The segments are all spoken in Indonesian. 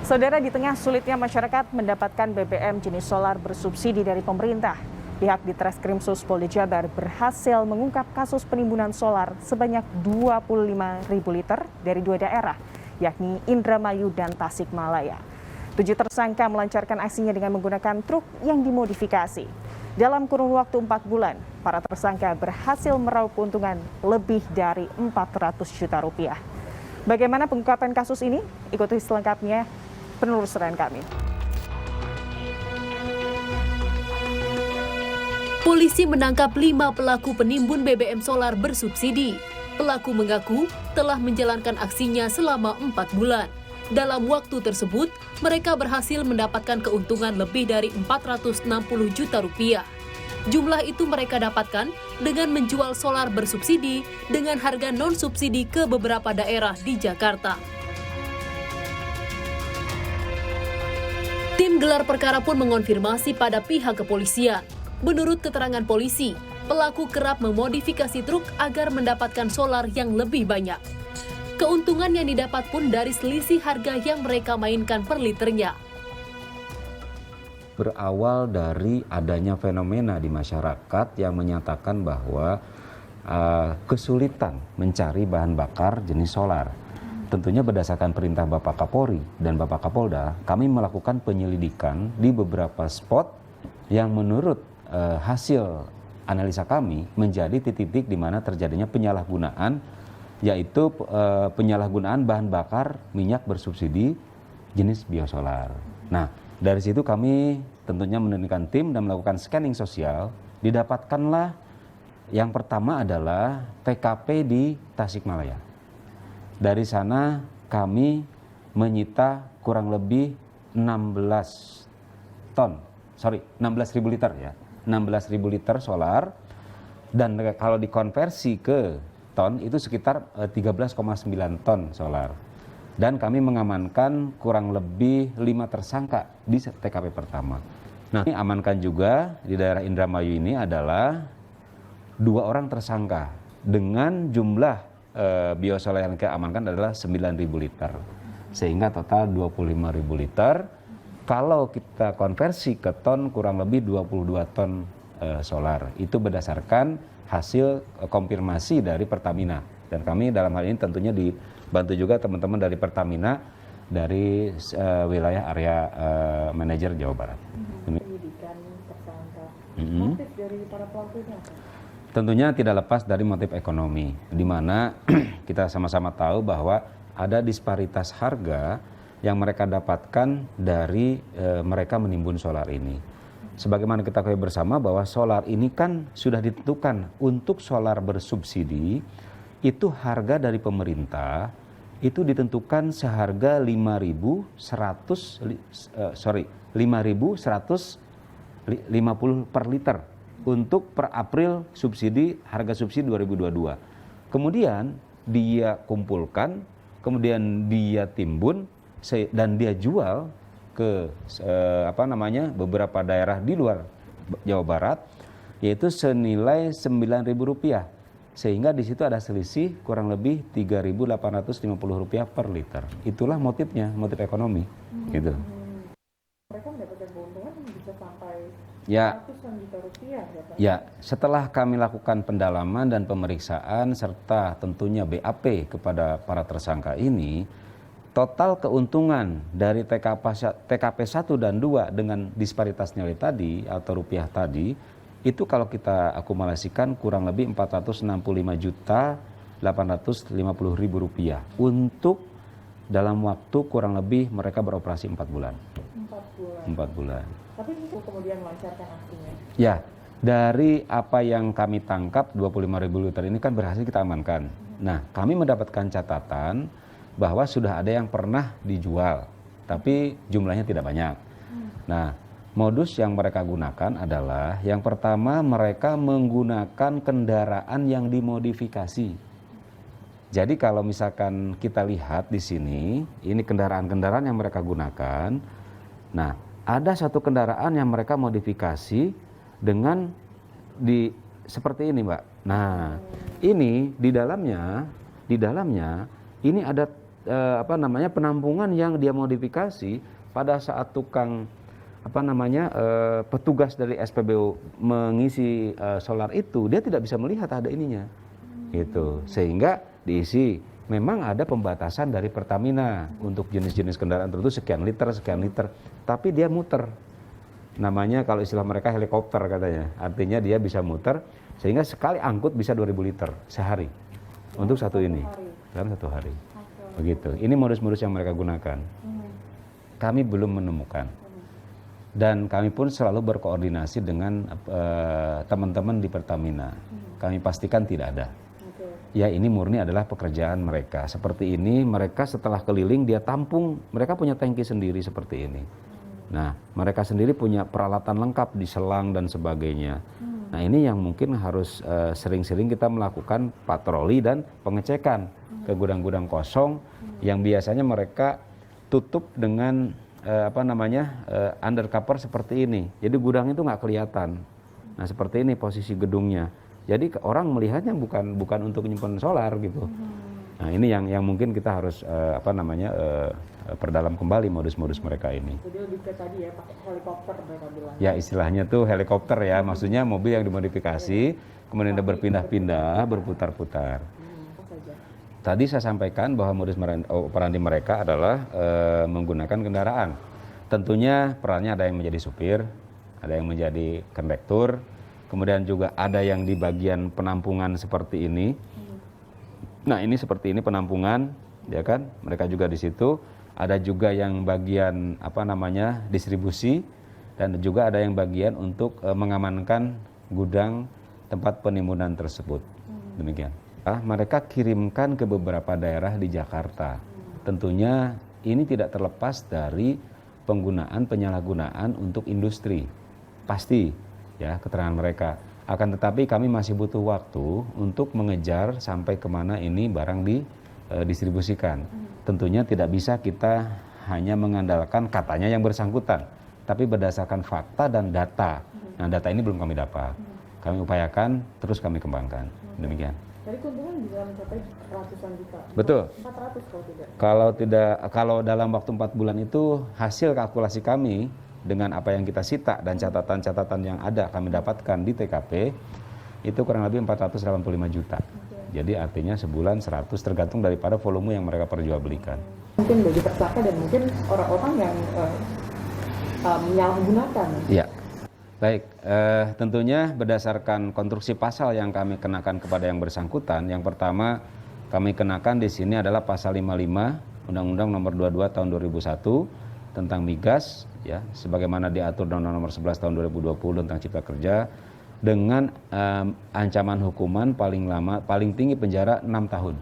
Saudara, di tengah sulitnya masyarakat mendapatkan BBM jenis solar bersubsidi dari pemerintah, pihak Ditreskrimsus Polda Jabar berhasil mengungkap kasus penimbunan solar sebanyak 25.000 liter dari dua daerah, yakni Indramayu dan Tasikmalaya. 7 tersangka melancarkan aksinya dengan menggunakan truk yang dimodifikasi. Dalam kurun waktu 4 bulan, para tersangka berhasil meraup keuntungan lebih dari 400 juta rupiah. Bagaimana pengungkapan kasus ini? Ikuti selengkapnya penelusuran kami. Polisi menangkap 5 pelaku penimbun BBM solar bersubsidi. Pelaku mengaku telah menjalankan aksinya selama 4 bulan. Dalam waktu tersebut, mereka berhasil mendapatkan keuntungan lebih dari 460 juta rupiah. Jumlah itu mereka dapatkan dengan menjual solar bersubsidi dengan harga non-subsidi ke beberapa daerah di Jakarta. Tim gelar perkara pun mengonfirmasi pada pihak kepolisian. Menurut keterangan polisi, pelaku kerap memodifikasi truk agar mendapatkan solar yang lebih banyak. Keuntungan yang didapat pun dari selisih harga yang mereka mainkan per liternya. Berawal dari adanya fenomena di masyarakat yang menyatakan bahwa kesulitan mencari bahan bakar jenis solar. Tentunya berdasarkan perintah Bapak Kapolri dan Bapak Kapolda, kami melakukan penyelidikan di beberapa spot yang menurut hasil analisa kami menjadi titik-titik di mana terjadinya penyalahgunaan, yaitu penyalahgunaan bahan bakar minyak bersubsidi jenis biosolar. Nah, dari situ kami tentunya menurunkan tim dan melakukan scanning sosial. Didapatkanlah yang pertama adalah TKP di Tasikmalaya. Dari sana kami menyita kurang lebih 16.000 liter ya. 16.000 liter solar, dan kalau dikonversi ke ton itu sekitar 13,9 ton solar. Dan kami mengamankan kurang lebih 5 tersangka di TKP pertama. Nah, ini amankan juga di daerah Indramayu ini adalah 2 orang tersangka dengan jumlah biosolar yang kita amankan adalah 9.000 liter. Sehingga total 25.000 liter. Kalau kita konversi ke ton kurang lebih 22 ton solar. Itu berdasarkan hasil konfirmasi dari Pertamina. Dan kami dalam hal ini tentunya dibantu juga teman-teman dari Pertamina dari wilayah area manajer Jawa Barat. Penyidikan tersangka. Motif dari para pelakunya apa? Tentunya tidak lepas dari motif ekonomi, di mana kita sama-sama tahu bahwa ada disparitas harga yang mereka dapatkan dari mereka menimbun solar ini. Sebagaimana kita ketahui bersama bahwa solar ini kan sudah ditentukan untuk solar bersubsidi, itu harga dari pemerintah itu ditentukan seharga 5.150 per liter untuk per April subsidi, harga subsidi 2022. Kemudian dia kumpulkan, kemudian dia timbun dan dia jual ke beberapa daerah di luar Jawa Barat, yaitu senilai Rp9.000, sehingga di situ ada selisih kurang lebih Rp3.850 per liter. Itulah motifnya, motif ekonomi. Gitu. Mereka mendapatkan keuntungan bisa sampai ratusan juta rupiah ya Pak? Ya, setelah kami lakukan pendalaman dan pemeriksaan serta tentunya BAP kepada para tersangka ini, total keuntungan dari TKP 1 dan 2 dengan disparitas nilai tadi atau rupiah tadi, itu kalau kita akumulasikan kurang lebih Rp465.850.000 untuk dalam waktu kurang lebih mereka beroperasi 4 bulan. 4 bulan. Tapi itu kemudian melancarkan aksinya? Ya, dari apa yang kami tangkap 25.000 liter ini kan berhasil kita amankan. Nah, kami mendapatkan catatan bahwa sudah ada yang pernah dijual, tapi jumlahnya tidak banyak. Nah, modus yang mereka gunakan adalah yang pertama mereka menggunakan kendaraan yang dimodifikasi. Jadi kalau misalkan kita lihat di sini, ini kendaraan-kendaraan yang mereka gunakan. Nah, ada satu kendaraan yang mereka modifikasi dengan seperti ini, Mbak. Nah, ini di dalamnya ini ada penampungan yang dia modifikasi pada saat tukang petugas dari SPBU mengisi solar itu, dia tidak bisa melihat ada ininya, gitu. Sehingga diisi. Memang ada pembatasan dari Pertamina untuk jenis-jenis kendaraan tertentu sekian liter, tapi dia muter. Namanya kalau istilah mereka helikopter katanya. Artinya dia bisa muter sehingga sekali angkut bisa 2000 liter sehari untuk satu ini dalam satu hari. Begitu. Ini modus-modus yang mereka gunakan. Kami belum menemukan. Dan kami pun selalu berkoordinasi dengan teman-teman di Pertamina. Kami pastikan tidak ada. Ya ini murni adalah pekerjaan mereka. Seperti ini mereka setelah keliling dia tampung, mereka punya tangki sendiri seperti ini. Nah mereka sendiri punya peralatan lengkap di selang dan sebagainya. Nah ini yang mungkin harus sering-sering kita melakukan patroli dan pengecekan ke gudang-gudang kosong yang biasanya mereka tutup dengan undercover seperti ini. Jadi gudang itu nggak kelihatan. Nah seperti ini posisi gedungnya. Jadi orang melihatnya bukan untuk menyimpan solar gitu. Nah ini yang mungkin kita harus perdalam kembali modus-modus mereka ini. Jadi lebih ke tadi ya pakai helikopter mereka bilang. Ya istilahnya tuh helikopter ya, maksudnya mobil yang dimodifikasi, kemudian dia berpindah-pindah, berputar-putar. Tadi saya sampaikan bahwa modus operandi mereka adalah menggunakan kendaraan. Tentunya perannya ada yang menjadi supir, ada yang menjadi kondektur. Kemudian juga ada yang di bagian penampungan seperti ini. Nah ini seperti ini penampungan, ya kan? Mereka juga di situ. Ada juga yang bagian distribusi dan juga ada yang bagian untuk mengamankan gudang tempat penimbunan tersebut. Demikian. Mereka kirimkan ke beberapa daerah di Jakarta. Tentunya ini tidak terlepas dari penyalahgunaan untuk industri. Pasti. Ya, keterangan mereka. Akan tetapi kami masih butuh waktu untuk mengejar sampai kemana ini barang didistribusikan. Tentunya tidak bisa kita hanya mengandalkan katanya yang bersangkutan, tapi berdasarkan fakta dan data. Nah, data ini belum kami dapat. Kami upayakan, terus kami kembangkan. Demikian. Jadi keuntungan bisa mencapai ratusan juta. Betul. 400 kalau tidak. Kalau dalam waktu 4 bulan itu hasil kalkulasi kami dengan apa yang kita sita dan catatan-catatan yang ada kami dapatkan di TKP itu kurang lebih 485 juta. Jadi artinya sebulan 100 tergantung daripada volume yang mereka perjualbelikan. Mungkin bagi tersangka dan mungkin orang-orang yang menyalahgunakan. Iya. Baik, tentunya berdasarkan konstruksi pasal yang kami kenakan kepada yang bersangkutan, yang pertama kami kenakan di sini adalah pasal 55 Undang-Undang Nomor 22 Tahun 2001 tentang migas, ya, sebagaimana diatur Undang-Undang Nomor 11 Tahun 2020 tentang Cipta Kerja, dengan ancaman hukuman paling tinggi penjara 6 tahun,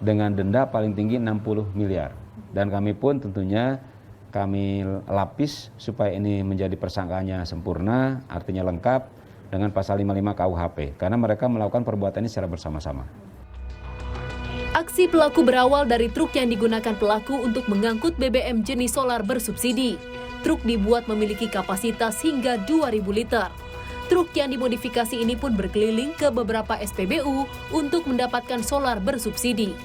dengan denda paling tinggi 60 miliar. Dan kami pun tentunya kami lapis supaya ini menjadi persangkaannya sempurna, artinya lengkap dengan pasal 55 KUHP, karena mereka melakukan perbuatan ini secara bersama-sama. Aksi pelaku berawal dari truk yang digunakan pelaku untuk mengangkut BBM jenis solar bersubsidi. Truk dibuat memiliki kapasitas hingga 2.000 liter. Truk yang dimodifikasi ini pun berkeliling ke beberapa SPBU untuk mendapatkan solar bersubsidi.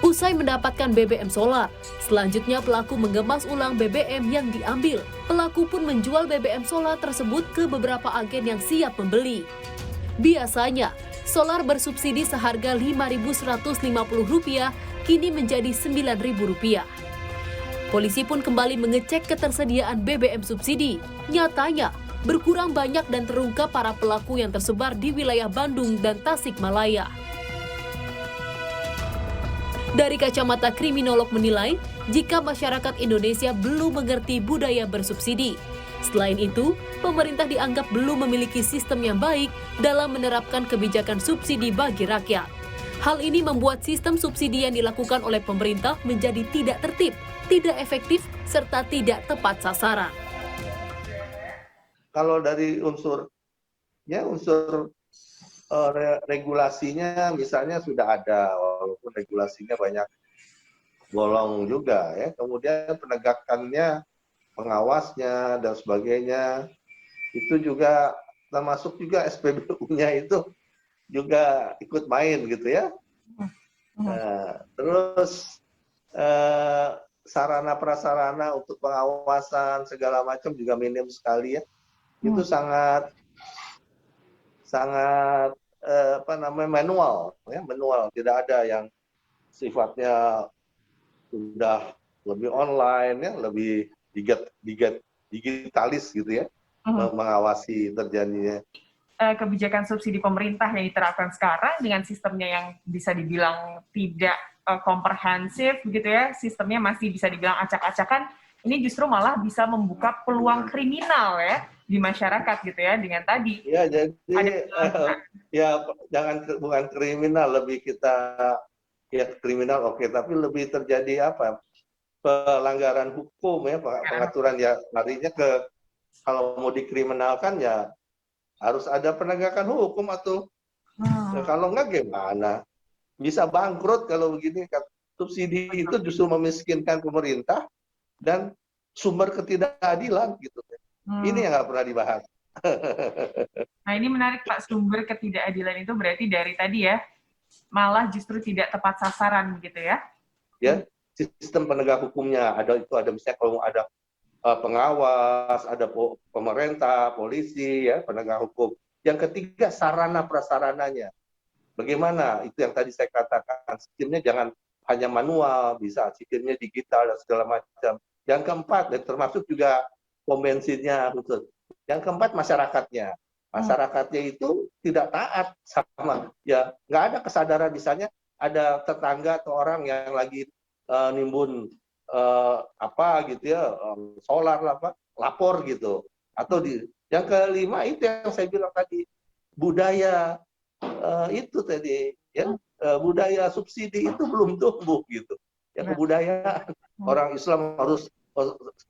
Usai mendapatkan BBM solar, selanjutnya pelaku mengemas ulang BBM yang diambil. Pelaku pun menjual BBM solar tersebut ke beberapa agen yang siap membeli. Biasanya, solar bersubsidi seharga Rp5.150 kini menjadi Rp9.000. Polisi pun kembali mengecek ketersediaan BBM subsidi. Nyatanya, berkurang banyak dan terungkap para pelaku yang tersebar di wilayah Bandung dan Tasikmalaya. Dari kacamata kriminolog menilai, jika masyarakat Indonesia belum mengerti budaya bersubsidi. Selain itu, pemerintah dianggap belum memiliki sistem yang baik dalam menerapkan kebijakan subsidi bagi rakyat. Hal ini membuat sistem subsidi yang dilakukan oleh pemerintah menjadi tidak tertib, tidak efektif, serta tidak tepat sasaran. Kalau dari unsur regulasinya misalnya sudah ada, walaupun regulasinya banyak bolong juga ya. Kemudian penegakannya, pengawasnya dan sebagainya itu juga termasuk juga SPBU-nya itu juga ikut main gitu ya. Nah, terus sarana prasarana untuk pengawasan segala macam juga minim sekali ya. Itu sangat manual ya, manual, tidak ada yang sifatnya sudah lebih online ya, lebih digitalis gitu ya, mengawasi terjadinya kebijakan subsidi pemerintah yang diterapkan sekarang dengan sistemnya yang bisa dibilang tidak komprehensif begitu ya, sistemnya masih bisa dibilang acak-acakan, ini justru malah bisa membuka peluang kriminal ya di masyarakat gitu ya, dengan tadi. Ya, jadi bukan kriminal, lebih kita ya kriminal oke, tapi lebih terjadi apa? Pelanggaran hukum ya, pengaturan ya, larinya ke kalau mau dikriminalkan ya harus ada penegakan hukum atau kalau enggak gimana? Bisa bangkrut kalau begini. Subsidi itu justru memiskinkan pemerintah dan sumber ketidakadilan gitu. Ini yang nggak pernah dibahas. Nah ini menarik Pak, sumber ketidakadilan itu berarti dari tadi ya, malah justru tidak tepat sasaran gitu ya? Ya, sistem penegak hukumnya ada misalnya kalau ada pengawas, ada pemerintah, polisi, ya, penegak hukum. Yang ketiga, sarana prasarananya. Bagaimana? Itu yang tadi saya katakan, sistemnya jangan hanya manual, bisa sistemnya digital dan segala macam. Yang keempat, dan termasuk juga pom bensinnya khusus. Yang keempat, masyarakatnya. Masyarakatnya itu tidak taat sama, ya nggak ada kesadaran, misalnya ada tetangga atau orang yang lagi nimbun apa gitu ya, solar apa, lapor gitu. Atau yang kelima itu yang saya bilang tadi, budaya itu tadi ya, budaya subsidi itu belum tumbuh gitu. Ya, kebudayaan orang Islam harus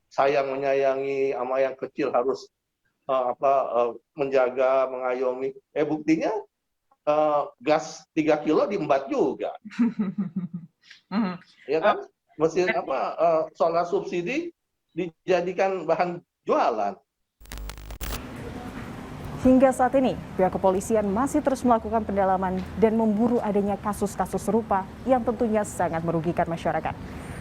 sayang menyayangi, sama yang kecil harus menjaga, mengayomi. Buktinya gas 3 kilo diembat juga. Ya kan? Mesin solar subsidi dijadikan bahan jualan. Hingga saat ini, pihak kepolisian masih terus melakukan pendalaman dan memburu adanya kasus-kasus serupa yang tentunya sangat merugikan masyarakat.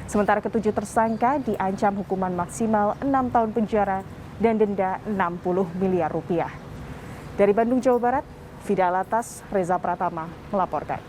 Sementara ketujuh tersangka diancam hukuman maksimal 6 tahun penjara dan denda 60 miliar rupiah. Dari Bandung, Jawa Barat, Fida Alatas, Reza Pratama melaporkan.